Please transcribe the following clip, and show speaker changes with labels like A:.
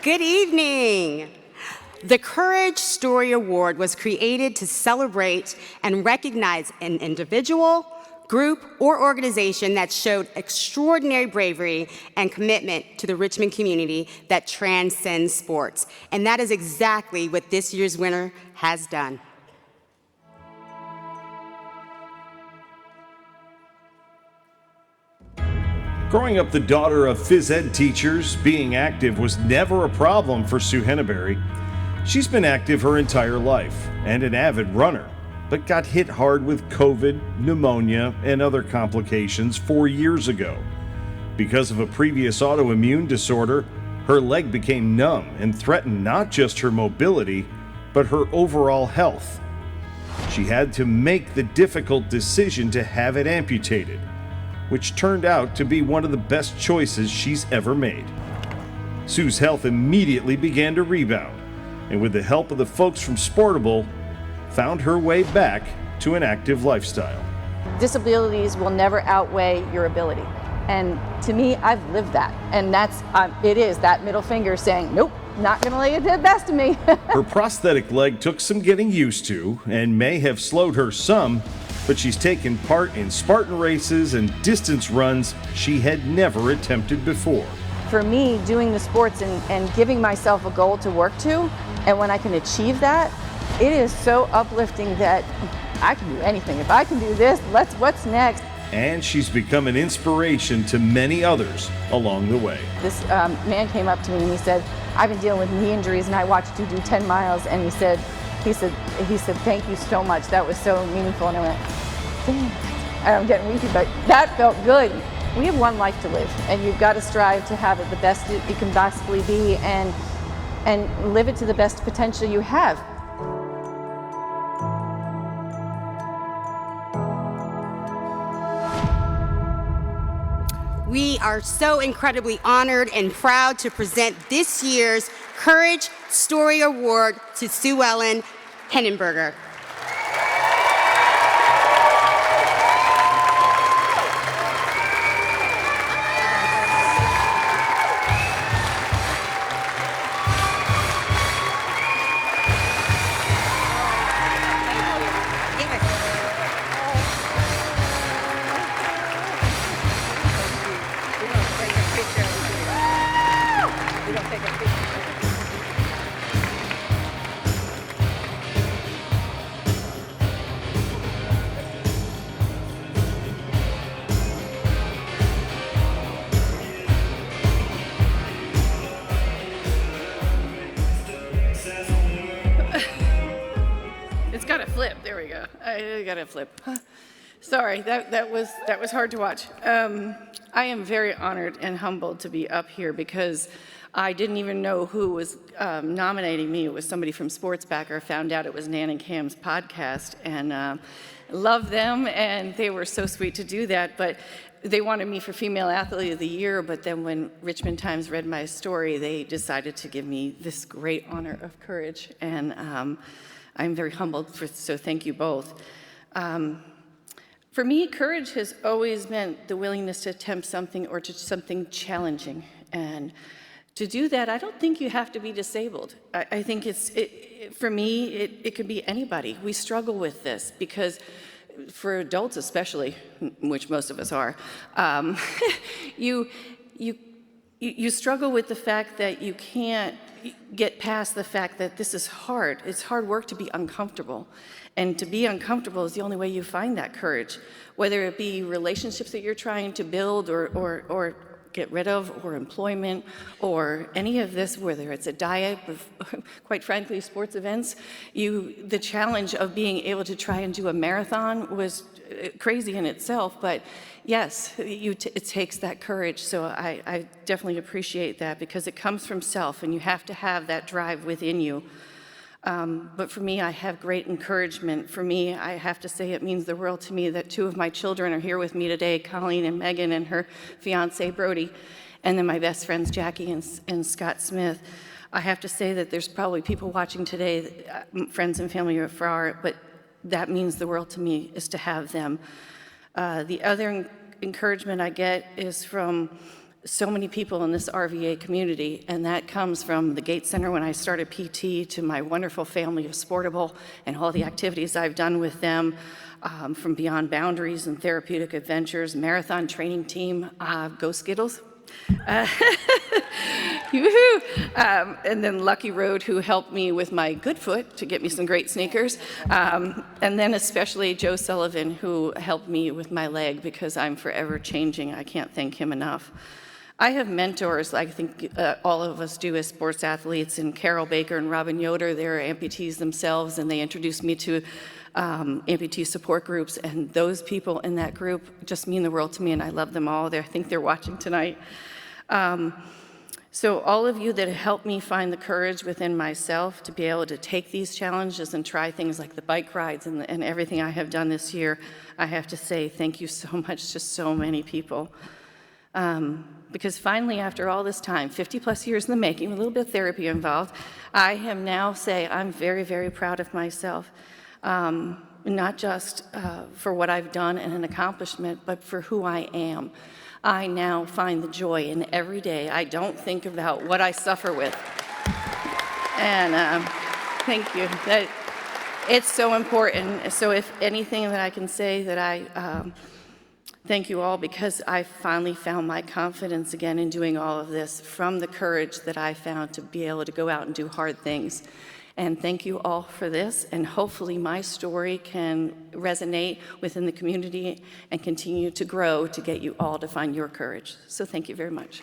A: Good evening. The Courage Story Award was created to celebrate and recognize an individual, group, or organization that showed extraordinary bravery and commitment to the Richmond community that transcends sports. And that is exactly what this year's winner has done.
B: Growing up the daughter of phys ed teachers, being active was never a problem for Sue Henneberry. She's been active her entire life and an avid runner, but got hit hard with COVID, pneumonia, and other complications 4 years ago. Because of a previous autoimmune disorder, her leg became numb and threatened not just her mobility, but her overall health. She had to make the difficult decision to have it amputated, which turned out to be one of the best choices she's ever made. Sue's health immediately began to rebound, and with the help of the folks from Sportable, found her way back to an active lifestyle.
C: Disabilities will never outweigh your ability. And to me, I've lived that. And it is that middle finger saying, nope, not gonna let you do the best of me.
B: Her prosthetic leg took some getting used to and may have slowed her some, but she's taken part in Spartan races and distance runs she had never attempted before.
C: For me, doing the sports and giving myself a goal to work to, and when I can achieve that, it is so uplifting that I can do anything. If I can do this, what's next?
B: And she's become an inspiration to many others along the way.
C: This man came up to me and he said, I've been dealing with knee injuries and I watched you do 10 miles, and he said, thank you so much. That was so meaningful. And I went, damn, I'm getting weepy, but that felt good. We have one life to live, and you've got to strive to have it the best it can possibly be, and live it to the best potential you have.
A: We are so incredibly honored and proud to present this year's Courage Story Award to Suellen Henneberry.
D: It's got to flip. There we go. I got to flip. Sorry, that was hard to watch. I am very honored and humbled to be up here because I didn't even know who was nominating me. It was somebody from Sportsbacker. Found out it was Nan and Cam's podcast, and love them, and they were so sweet to do that. But they wanted me for Female Athlete of the Year, but then when Richmond Times read my story, they decided to give me this great honor of courage, and I'm very humbled, so thank you both. For me, courage has always meant the willingness to attempt something or to something challenging. And to do that, I don't think you have to be disabled. I think for me, it could be anybody. We struggle with this because for adults especially, which most of us are, you struggle with the fact that you can't get past the fact that this is hard. It's hard work to be uncomfortable. And to be uncomfortable is the only way you find that courage, whether it be relationships that you're trying to build or get rid of, or employment, or any of this, whether it's a diet, quite frankly, sports events. The challenge of being able to try and do a marathon was crazy in itself, but yes, it takes that courage. So I definitely appreciate that because it comes from self, and you have to have that drive within you. But for me, I have great encouragement. For me, I have to say it means the world to me that 2 of my children are here with me today, Colleen and Megan, and her fiance, Brody, and then my best friends, Jackie and Scott Smith. I have to say that there's probably people watching today, friends and family are far, but that means the world to me is to have them. The other encouragement I get is from so many people in this RVA community, and that comes from the Gates Center when I started PT to my wonderful family of Sportable and all the activities I've done with them, from Beyond Boundaries and Therapeutic Adventures, Marathon Training Team, Go Skittles. Yoo-hoo. And then Lucky Road, who helped me with my good foot to get me some great sneakers. And then especially Joe Sullivan, who helped me with my leg because I'm forever changing. I can't thank him enough. I have mentors, I think all of us do as sports athletes, and Carol Baker and Robin Yoder, they're amputees themselves, and they introduced me to amputee support groups, and those people in that group just mean the world to me, and I love them all. I think they're watching tonight. So all of you that have helped me find the courage within myself to be able to take these challenges and try things like the bike rides and everything I have done this year, I have to say thank you so much to so many people. Because finally, after all this time, 50 plus years in the making, a little bit of therapy involved, I am now say I'm very, very proud of myself. Not just for what I've done and an accomplishment, but for who I am. I now find the joy in every day. I don't think about what I suffer with. And thank you. It's so important. So if anything that I can say that I thank you all, because I finally found my confidence again in doing all of this from the courage that I found to be able to go out and do hard things. And thank you all for this, and hopefully my story can resonate within the community and continue to grow to get you all to find your courage. So thank you very much.